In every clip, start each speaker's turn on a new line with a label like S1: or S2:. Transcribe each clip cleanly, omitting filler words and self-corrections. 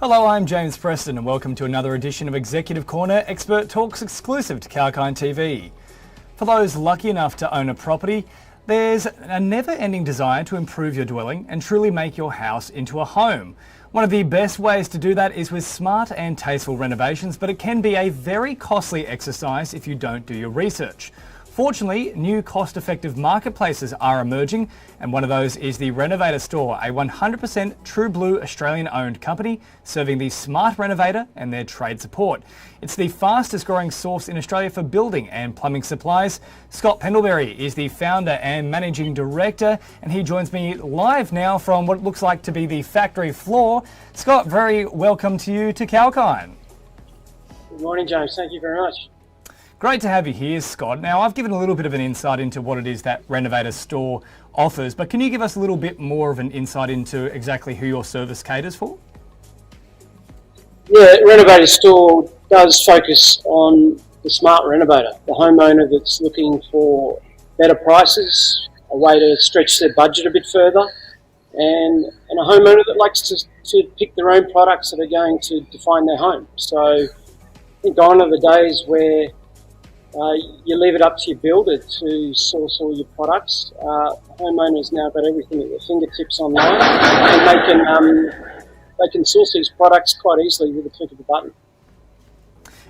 S1: Hello, I'm James Preston and welcome to another edition of Executive Corner Expert Talks exclusive to Kalkine TV. For those lucky enough to own a property, there's a never-ending desire to improve your dwelling and truly make your house into a home. One of the best ways to do that is with smart and tasteful renovations, but it can be a very costly exercise if you don't do your research. Fortunately, new cost-effective marketplaces are emerging, and one of those is the RenovatorStore, a 100% true blue Australian-owned company serving the smart renovator and their trade support. It's the fastest growing source in Australia for building and plumbing supplies. Scott Pendlebury is the founder and managing director, and he joins me live now from what looks like to be the factory floor. Scott, very welcome to you to Kalkine.
S2: Good morning, James. Thank you very much.
S1: Great to have you here, Scott. Now, I've given a little bit of an insight into what it is that RenovatorStore offers, but can you give us a little bit more of an insight into exactly who your service caters for?
S2: Yeah, RenovatorStore does focus on the smart renovator, the homeowner that's looking for better prices, a way to stretch their budget a bit further, and a homeowner that likes to pick their own products that are going to define their home. So I think gone are the days where you leave it up to your builder to source all your products. Homeowners now got everything at their fingertips online, and they can source these products quite easily with a click of a button.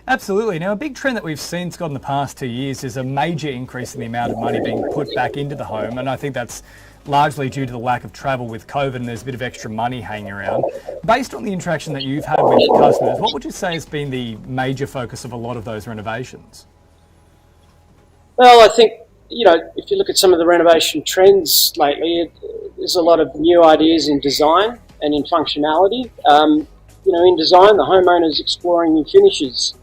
S1: Absolutely. Now, a big trend that we've seen, Scott, in the past 2 years is a major increase in the amount of money being put back into the home, and I think that's largely due to the lack of travel with COVID, and there's a bit of extra money hanging around. Based on the interaction that you've had with customers, what would you say has been the major focus of a lot of those renovations?
S2: Well, I think, if you look at some of the renovation trends lately, there's a lot of new ideas in design and in functionality. In design, the homeowner's exploring new finishes.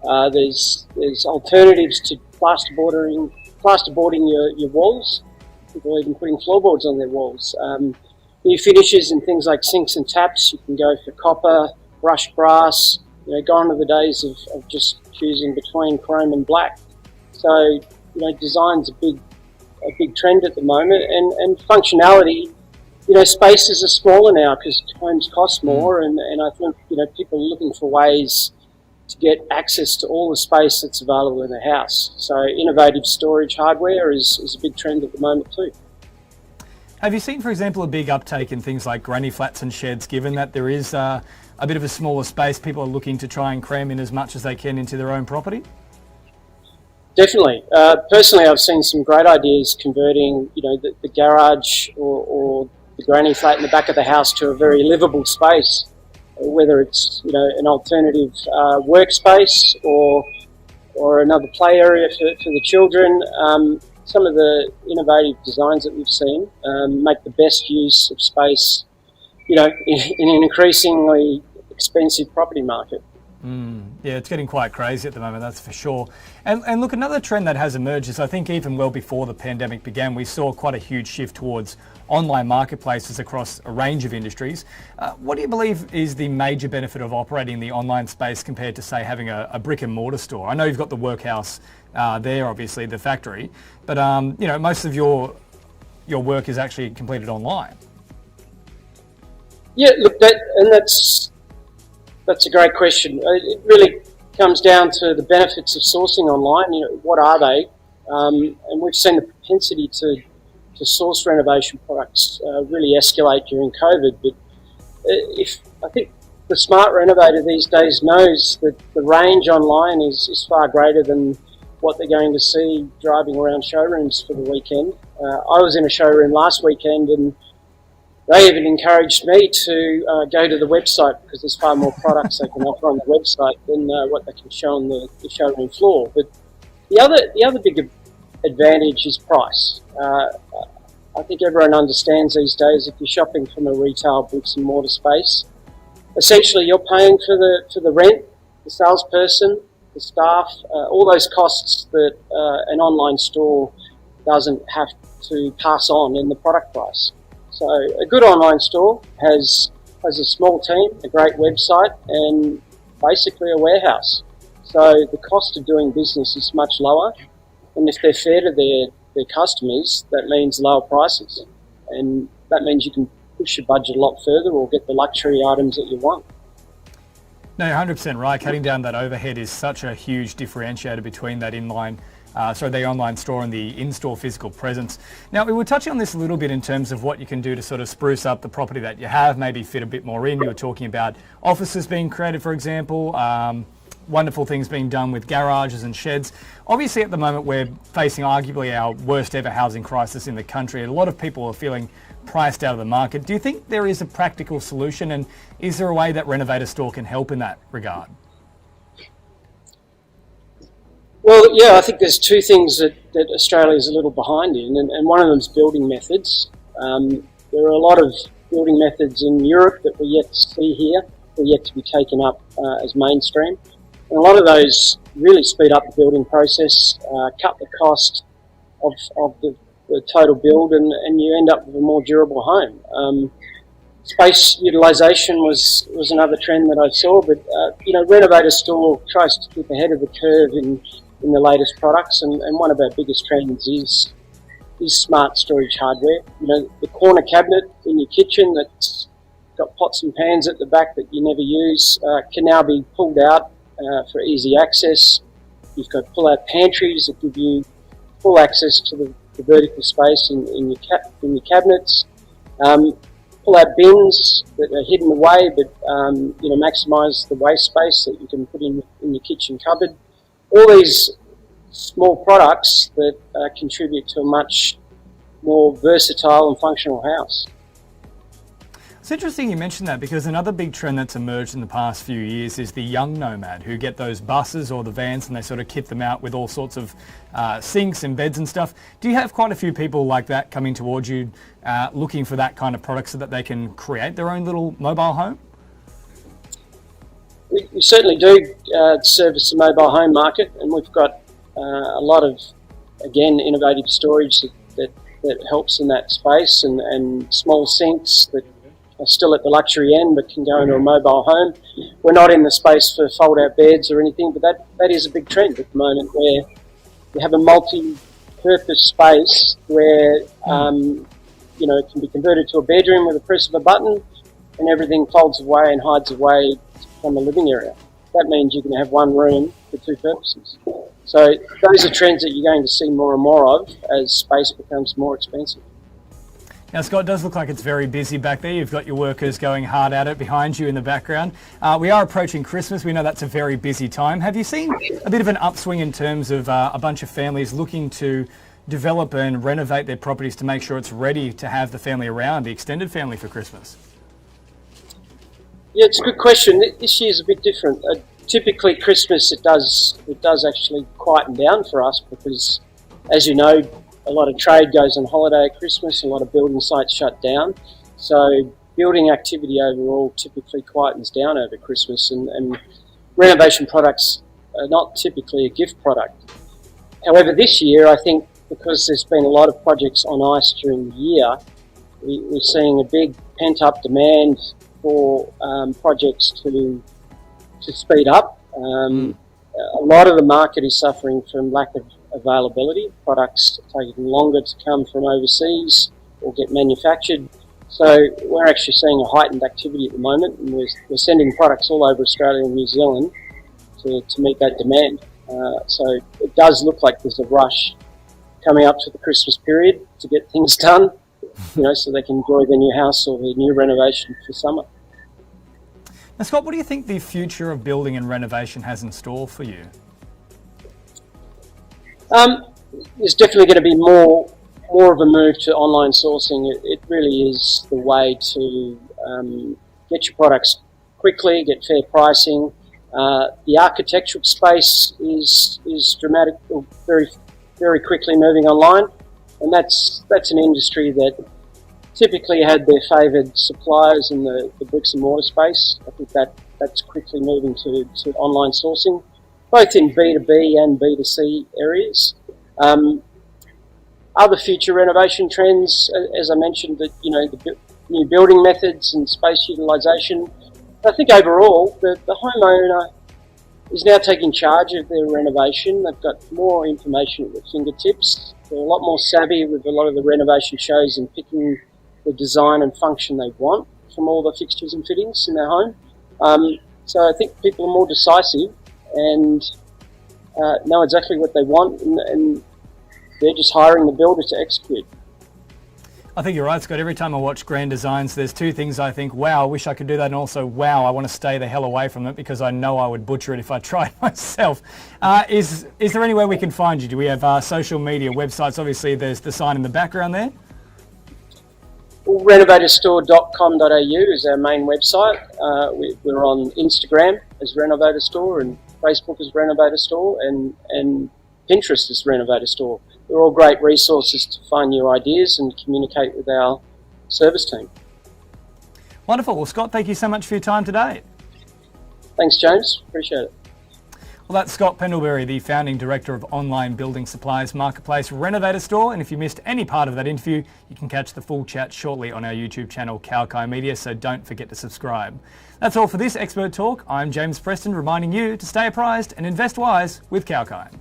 S2: There's alternatives to plasterboarding your walls. People are even putting floorboards on their walls. New finishes in things like sinks and taps. You can go for copper, brushed brass. Gone are the days of just choosing between chrome and black. So, design's a big trend at the moment, and functionality. Spaces are smaller now because homes cost more, and I think people are looking for ways to get access to all the space that's available in a house. So innovative storage hardware is a big trend at the moment too.
S1: Have you seen, for example, a big uptake in things like granny flats and sheds, given that there is a bit of a smaller space? People are looking to try and cram in as much as they can into their own property?
S2: Definitely. Personally, I've seen some great ideas converting, the garage or the granny flat in the back of the house to a very livable space, whether it's, an alternative workspace or another play area for the children. Some of the innovative designs that we've seen make the best use of space, in an increasingly expensive property market.
S1: Yeah, it's getting quite crazy at the moment, that's for sure. And look, another trend that has emerged is, I think even well before the pandemic began, we saw quite a huge shift towards online marketplaces across a range of industries. What do you believe is the major benefit of operating in the online space compared to, say, having a brick and mortar store? I know you've got the workhouse there, obviously, the factory, but most of your work is actually completed online.
S2: Yeah, look, that's a great question. It really comes down to the benefits of sourcing online. What are they? And we've seen the propensity to source renovation products really escalate during COVID. But I think the smart renovator these days knows that the range online is far greater than what they're going to see driving around showrooms for the weekend. I was in a showroom last weekend, and they even encouraged me to go to the website because there's far more products they can offer on the website than what they can show on the showroom floor. But the other big advantage is price. I think everyone understands these days if you're shopping from a retail bricks and mortar space, essentially you're paying for the rent, the salesperson, the staff, all those costs that an online store doesn't have to pass on in the product price. So a good online store has a small team, a great website, and basically a warehouse. So the cost of doing business is much lower, and if they're fair to their customers, that means lower prices, and that means you can push your budget a lot further or get the luxury items that you want.
S1: No, 100% right. Cutting down that overhead is such a huge differentiator between that the online store and the in-store physical presence. Now, we were touching on this a little bit in terms of what you can do to sort of spruce up the property that you have, maybe fit a bit more in. You were talking about offices being created, for example, wonderful things being done with garages and sheds. Obviously, at the moment, we're facing arguably our worst ever housing crisis in the country. A lot of people are feeling priced out of the market. Do you think there is a practical solution, and is there a way that RenovatorStore can help in that regard?
S2: Well, yeah, I think there's two things that Australia is a little behind in, and one of them is building methods. There are a lot of building methods in Europe that we're yet to see here, we're yet to be taken up as mainstream. And a lot of those really speed up the building process, cut the cost of the total build, and you end up with a more durable home. Space utilisation was another trend that I saw, but RenovatorStore tries to keep ahead of the curve in the latest products, and one of our biggest trends is smart storage hardware. The corner cabinet in your kitchen that's got pots and pans at the back that you never use can now be pulled out for easy access. You've got pull-out pantries that give you full access to the vertical space in your cabinets. Pull-out bins that are hidden away, but maximise the waste space that you can put in your kitchen cupboard. All these small products that contribute to a much more versatile and functional house.
S1: It's interesting you mentioned that, because another big trend that's emerged in the past few years is the young nomad who get those buses or the vans and they sort of kit them out with all sorts of sinks and beds and stuff. Do you have quite a few people like that coming towards you looking for that kind of product so that they can create their own little mobile home?
S2: We certainly do service the mobile home market, and we've got a lot of, again, innovative storage that helps in that space, and small sinks that are still at the luxury end but can go into a mobile home. We're not in the space for fold-out beds or anything, but that is a big trend at the moment, where you have a multi-purpose space where it can be converted to a bedroom with a press of a button, and everything folds away and hides away from a living area. That means you can have one room for two purposes. So those are trends that you're going to see more and more of as space becomes more expensive.
S1: Now, Scott, it does look like it's very busy back there. You've got your workers going hard at it behind you in the background. We are approaching Christmas. We know that's a very busy time. Have you seen a bit of an upswing in terms of a bunch of families looking to develop and renovate their properties to make sure it's ready to have the family around, the extended family, for Christmas?
S2: Yeah, it's a good question. This year's a bit different. Typically, Christmas it does actually quieten down for us because, as you know, a lot of trade goes on holiday at Christmas. A lot of building sites shut down, so building activity overall typically quietens down over Christmas. And renovation products are not typically a gift product. However, this year I think because there's been a lot of projects on ice during the year, we're seeing a big pent-up demand for projects to speed up. A lot of the market is suffering from lack of availability. Products are taking longer to come from overseas or get manufactured. So we're actually seeing a heightened activity at the moment, and we're sending products all over Australia and New Zealand to meet that demand. So it does look like there's a rush coming up to the Christmas period to get things done, so they can enjoy their new house or their new renovation for summer.
S1: Now, Scott, what do you think the future of building and renovation has in store for you?
S2: There's definitely going to be more of a move to online sourcing. It really is the way to get your products quickly, get fair pricing. The architectural space is dramatic, very, very quickly moving online, and that's an industry that typically had their favoured suppliers in the bricks and mortar space. I think that's quickly moving to online sourcing, both in B2B and B2C areas. Other future renovation trends, as I mentioned, the new building methods and space utilisation. I think overall, the homeowner is now taking charge of their renovation. They've got more information at their fingertips. They're a lot more savvy with a lot of the renovation shows and picking the design and function they want from all the fixtures and fittings in their home. So I think people are more decisive and know exactly what they want, and they're just hiring the builder to execute.
S1: I think you're right, Scott. Every time I watch grand designs, there's two things I think, wow, I wish I could do that, and also, wow, I want to stay the hell away from it because I know I would butcher it if I tried myself. Is there anywhere we can find you? Do we have social media, websites? Obviously, there's the sign in the background there.
S2: Well, RenovatorStore.com.au is our main website. We're on Instagram as RenovatorStore and Facebook as RenovatorStore and Pinterest as RenovatorStore. They're all great resources to find new ideas and communicate with our service team.
S1: Wonderful. Well, Scott, thank you so much for your time today.
S2: Thanks, James. Appreciate it.
S1: Well, that's Scott Pendlebury, the founding director of online building supplies marketplace RenovatorStore. And if you missed any part of that interview, you can catch the full chat shortly on our YouTube channel, Kaukai Media, so don't forget to subscribe. That's all for this Expert Talk. I'm James Preston, reminding you to stay apprised and invest wise with Kaukai.